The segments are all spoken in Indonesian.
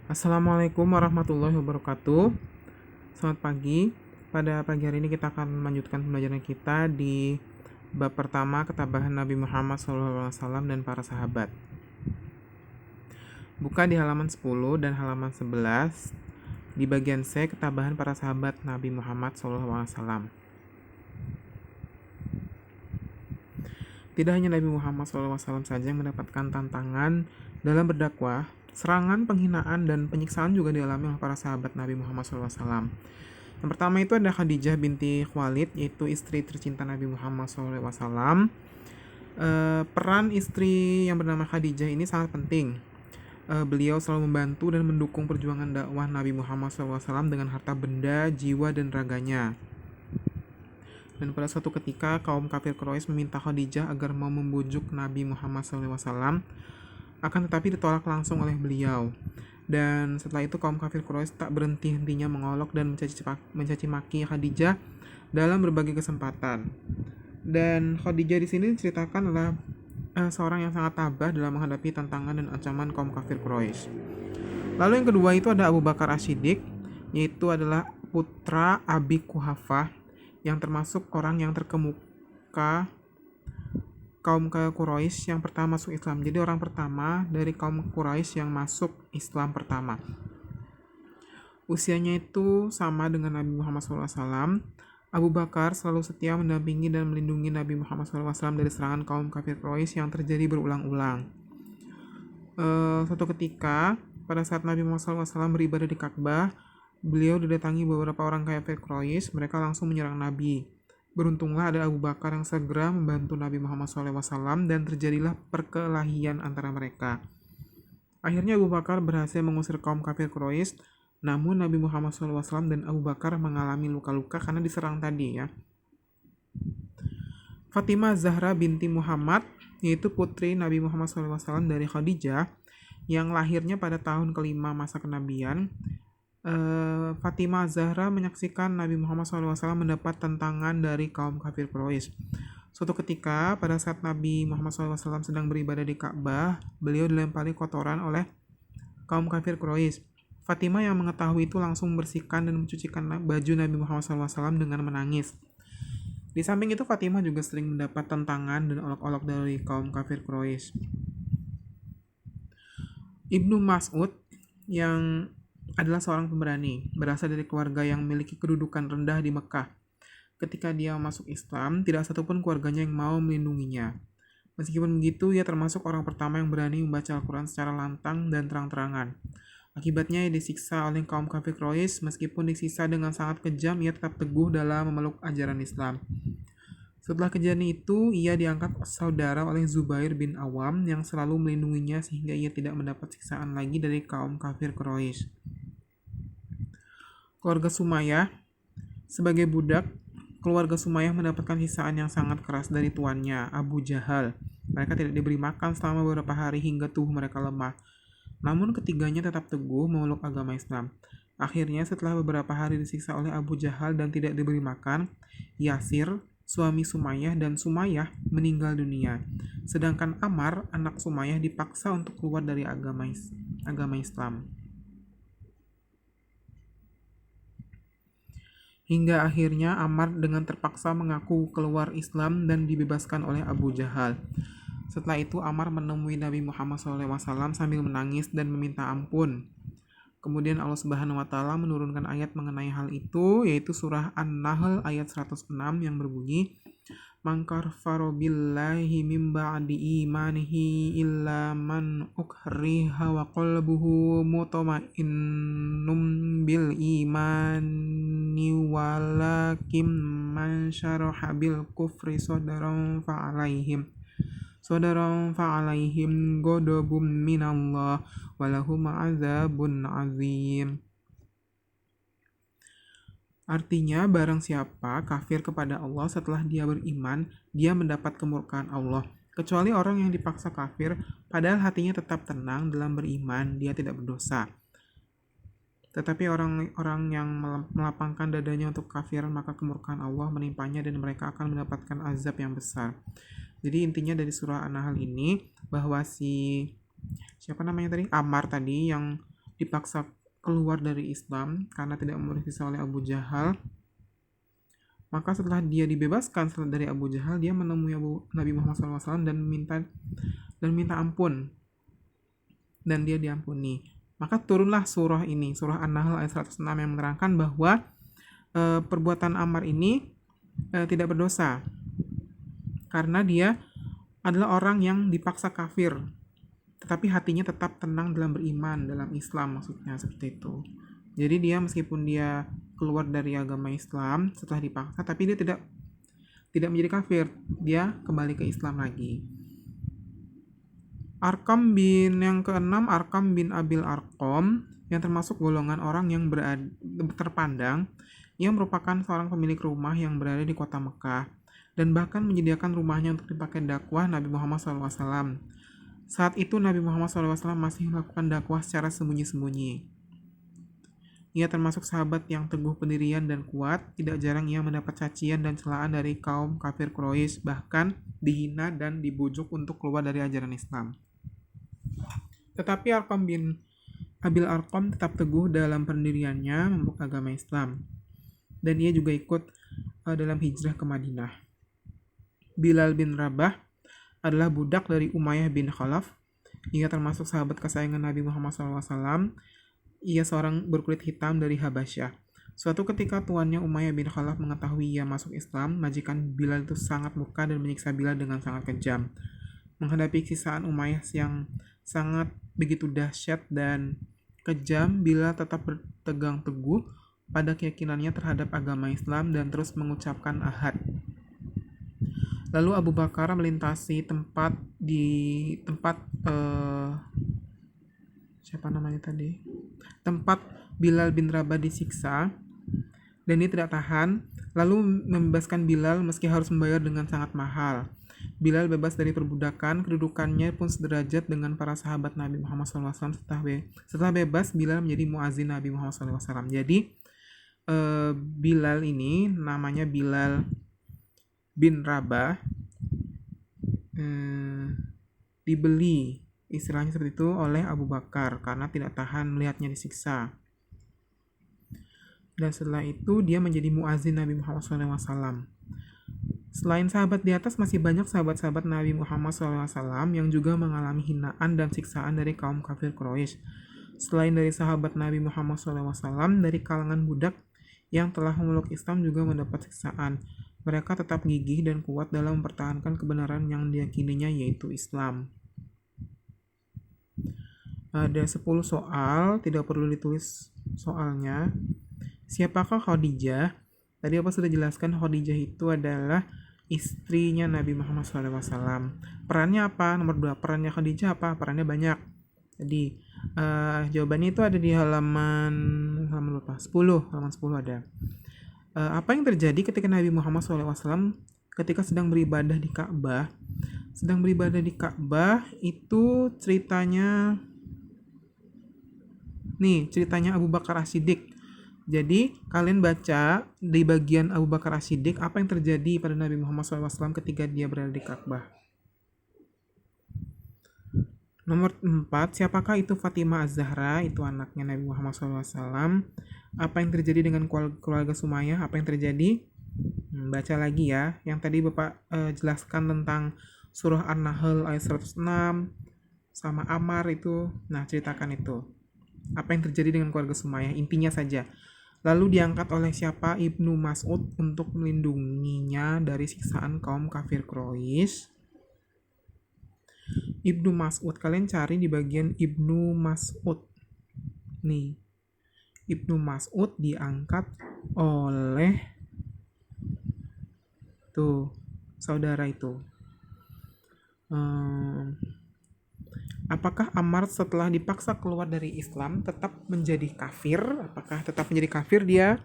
Assalamualaikum warahmatullahi wabarakatuh. Selamat pagi. Pada pagi hari ini kita akan melanjutkan pembelajaran kita di bab pertama, ketabahan Nabi Muhammad SAW dan para sahabat. Buka di halaman 10 dan halaman 11 di bagian C, ketabahan para sahabat Nabi Muhammad SAW. Tidak hanya Nabi Muhammad SAW saja yang mendapatkan tantangan dalam berdakwah, serangan, penghinaan, dan penyiksaan juga dialami oleh para sahabat Nabi Muhammad SAW. Yang pertama itu ada Khadijah binti Khuwailid, yaitu istri tercinta Nabi Muhammad SAW. Peran istri yang bernama Khadijah ini sangat penting. Beliau selalu membantu dan mendukung perjuangan dakwah Nabi Muhammad SAW dengan harta benda, jiwa, dan raganya. Dan pada suatu ketika kaum kafir Quraisy meminta Khadijah agar mau membujuk Nabi Muhammad SAW, akan tetapi ditolak langsung oleh beliau. Dan setelah itu kaum kafir Quraisy tak berhenti-hentinya mengolok dan mencaci maki Khadijah dalam berbagai kesempatan. Dan Khadijah di sini diceritakan adalah seorang yang sangat tabah dalam menghadapi tantangan dan ancaman kaum kafir Quraisy. Lalu yang kedua itu ada Abu Bakar As-Siddiq, yaitu adalah putra Abi Quhafah yang termasuk orang yang terkemuka kaum Quraisy yang pertama masuk Islam. Jadi orang pertama dari kaum Quraisy yang masuk Islam pertama. Usianya itu sama dengan Nabi Muhammad SAW. Abu Bakar selalu setia mendampingi dan melindungi Nabi Muhammad SAW dari serangan kaum kafir Quraisy yang terjadi berulang-ulang. Suatu ketika, pada saat Nabi Muhammad SAW beribadah di Ka'bah, beliau didatangi beberapa orang kafir Quraisy. Mereka langsung menyerang Nabi. Beruntunglah ada Abu Bakar yang segera membantu Nabi Muhammad SAW dan terjadilah perkelahian antara mereka. Akhirnya Abu Bakar berhasil mengusir kaum kafir Quraisy, namun Nabi Muhammad SAW dan Abu Bakar mengalami luka-luka karena diserang tadi ya. Fatimah Zahra binti Muhammad, yaitu putri Nabi Muhammad SAW dari Khadijah, yang lahirnya pada tahun kelima masa kenabian. Fatimah Zahra menyaksikan Nabi Muhammad SAW mendapat tantangan dari kaum kafir Quraisy. Suatu ketika, pada saat Nabi Muhammad SAW sedang beribadah di Ka'bah, beliau dilempari kotoran oleh kaum kafir Quraisy. Fatimah yang mengetahui itu langsung membersihkan dan mencucikan baju Nabi Muhammad SAW dengan menangis. Di samping itu, Fatimah juga sering mendapat tantangan dan olok-olok dari kaum kafir Quraisy. Ibnu Mas'ud yang adalah seorang pemberani, berasal dari keluarga yang memiliki kedudukan rendah di Mekah. Ketika dia masuk Islam, tidak satupun keluarganya yang mau melindunginya. Meskipun begitu, ia termasuk orang pertama yang berani membaca Al-Quran secara lantang dan terang-terangan. Akibatnya ia disiksa oleh kaum kafir Quraisy. Meskipun disiksa dengan sangat kejam, ia tetap teguh dalam memeluk ajaran Islam. Setelah kejadian itu, ia diangkat saudara oleh Zubair bin Awam yang selalu melindunginya sehingga ia tidak mendapat siksaan lagi dari kaum kafir Quraisy. Keluarga Sumayyah. Sebagai budak, keluarga Sumayyah mendapatkan siksaan yang sangat keras dari tuannya, Abu Jahal. Mereka tidak diberi makan selama beberapa hari hingga tubuh mereka lemah. Namun ketiganya tetap teguh memeluk agama Islam. Akhirnya setelah beberapa hari disiksa oleh Abu Jahal dan tidak diberi makan, Yasir, suami Sumayyah, dan Sumayyah meninggal dunia. Sedangkan Ammar, anak Sumayyah, dipaksa untuk keluar dari agama Islam. Hingga akhirnya Ammar dengan terpaksa mengaku keluar Islam dan dibebaskan oleh Abu Jahal. Setelah itu Ammar menemui Nabi Muhammad SAW sambil menangis dan meminta ampun. Kemudian Allah Subhanahu wa Ta'ala menurunkan ayat mengenai hal itu, yaitu surah An-Nahl ayat 106 yang berbunyi, "Man kafara billahi min ba'di imanihi illa man ukriha wa qalbuhu mutmainnun bil imani walakin man syaraha bil kufri sadran fa'alaihim ghadabun minallah walahum azabun azim." Artinya, barang siapa kafir kepada Allah setelah dia beriman, dia mendapat kemurkaan Allah. Kecuali orang yang dipaksa kafir, padahal hatinya tetap tenang dalam beriman, dia tidak berdosa. Tetapi orang-orang yang melapangkan dadanya untuk kafir, maka kemurkaan Allah menimpanya dan mereka akan mendapatkan azab yang besar. Jadi intinya dari surah An-Nahl ini bahwa siapa namanya tadi? Ammar tadi yang dipaksa keluar dari Islam karena tidak memenuhi sisa oleh Abu Jahal. Maka setelah dia dibebaskan dari Abu Jahal, dia menemui Nabi Muhammad SAW dan minta ampun, dan dia diampuni. Maka turunlah surah ini, surah An-Nahl ayat 106 yang menerangkan bahwa perbuatan Ammar ini tidak berdosa karena dia adalah orang yang dipaksa kafir, tetapi hatinya tetap tenang dalam beriman, dalam Islam maksudnya, seperti itu. Jadi dia meskipun dia keluar dari agama Islam setelah dipaksa, tapi dia tidak menjadi kafir, dia kembali ke Islam lagi. Yang keenam, Arkam bin Abil Arqam, yang termasuk golongan orang yang terpandang, yang merupakan seorang pemilik rumah yang berada di kota Mekah dan bahkan menyediakan rumahnya untuk dipakai dakwah Nabi Muhammad SAW. Saat itu Nabi Muhammad SAW masih melakukan dakwah secara sembunyi-sembunyi. Ia termasuk sahabat yang teguh pendirian dan kuat. Tidak jarang ia mendapat cacian dan celaan dari kaum kafir Quraisy, bahkan dihina dan dibujuk untuk keluar dari ajaran Islam. Tetapi Arkam bin Abil Arqam tetap teguh dalam pendiriannya memeluk agama Islam, dan ia juga ikut dalam hijrah ke Madinah. Bilal bin Rabah adalah budak dari Umayyah bin Khalaf. Ia termasuk sahabat kesayangan Nabi Muhammad SAW. Ia seorang berkulit hitam dari Habasyah. Suatu ketika tuannya Umayyah bin Khalaf mengetahui ia masuk Islam, majikan Bilal itu sangat murka dan menyiksa Bilal dengan sangat kejam. Menghadapi siksaan Umayyah yang sangat begitu dahsyat dan kejam, Bilal tetap berpegang teguh pada keyakinannya terhadap agama Islam dan terus mengucapkan ahad. Lalu Abu Bakar melintasi tempat Bilal bin Rabah disiksa, dan dia tidak tahan, lalu membebaskan Bilal meski harus membayar dengan sangat mahal. Bilal bebas dari perbudakan, kedudukannya pun sederajat dengan para sahabat Nabi Muhammad SAW. Setelah bebas, Bilal menjadi muazin Nabi Muhammad SAW. Jadi Bilal ini namanya Bilal bin Rabah, dibeli, istilahnya seperti itu, oleh Abu Bakar karena tidak tahan melihatnya disiksa. Dan setelah itu dia menjadi muazin Nabi Muhammad SAW. Selain sahabat di atas, masih banyak sahabat-sahabat Nabi Muhammad SAW yang juga mengalami hinaan dan siksaan dari kaum kafir Quraisy. Selain dari sahabat Nabi Muhammad SAW, dari kalangan budak yang telah memeluk Islam juga mendapat siksaan. Mereka tetap gigih dan kuat dalam mempertahankan kebenaran yang diyakininya, yaitu Islam. Ada 10 soal, tidak perlu ditulis soalnya. Siapakah Khadijah? Tadi apa sudah jelaskan, Khadijah itu adalah istrinya Nabi Muhammad SAW. Perannya apa? Nomor 2, perannya Khadijah apa? Perannya banyak. Jadi jawabannya itu ada di halaman 10 ada. Apa yang terjadi ketika Nabi Muhammad SAW ketika sedang beribadah di Ka'bah? Sedang beribadah di Ka'bah itu ceritanya Abu Bakar As-Siddiq. Jadi kalian baca di bagian Abu Bakar As-Siddiq apa yang terjadi pada Nabi Muhammad SAW ketika dia berada di Ka'bah. Nomor 4, siapakah itu Fatimah Az-Zahra? Itu anaknya Nabi Muhammad SAW. Apa yang terjadi dengan keluarga Sumayyah? Apa yang terjadi? Baca lagi ya. Yang tadi Bapak jelaskan tentang surah An-Nahl ayat 106 sama Ammar itu. Nah, ceritakan itu. Apa yang terjadi dengan keluarga Sumayyah? Intinya saja. Lalu diangkat oleh siapa? Ibnu Mas'ud untuk melindunginya dari siksaan kaum kafir Quraisy. Ibnu Mas'ud, kalian cari di bagian Ibnu Mas'ud. Nih, Ibnu Mas'ud diangkat oleh saudara itu. Apakah Ammar setelah dipaksa keluar dari Islam tetap menjadi kafir? Apakah tetap menjadi kafir dia?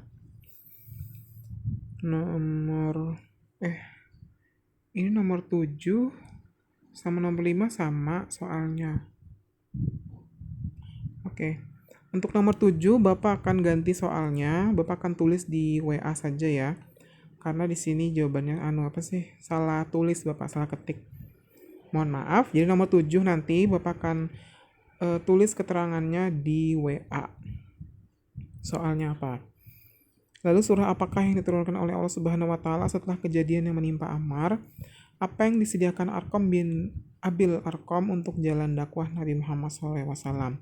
Ini nomor 7 sama nomor 5 sama soalnya. Oke. Untuk nomor 7 Bapak akan ganti soalnya. Bapak akan tulis di WA saja ya. Karena di sini jawabannya salah tulis Bapak, salah ketik. Mohon maaf. Jadi nomor 7 nanti Bapak akan tulis keterangannya di WA. Soalnya apa? Lalu surah apakah yang diturunkan oleh Allah Subhanahu wa taala setelah kejadian yang menimpa Ammar? Apa yang disediakan Arkom bin Abil Arkom untuk jalan dakwah Nabi Muhammad SAW?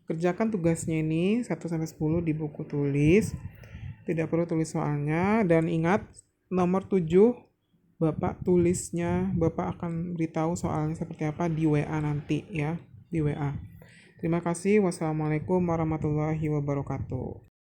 Kerjakan tugasnya ini 1-10 di buku tulis. Tidak perlu tulis soalnya. Dan ingat, nomor 7 Bapak tulisnya, Bapak akan beritahu soalnya seperti apa di WA nanti ya, di WA. Terima kasih. Wassalamualaikum warahmatullahi wabarakatuh.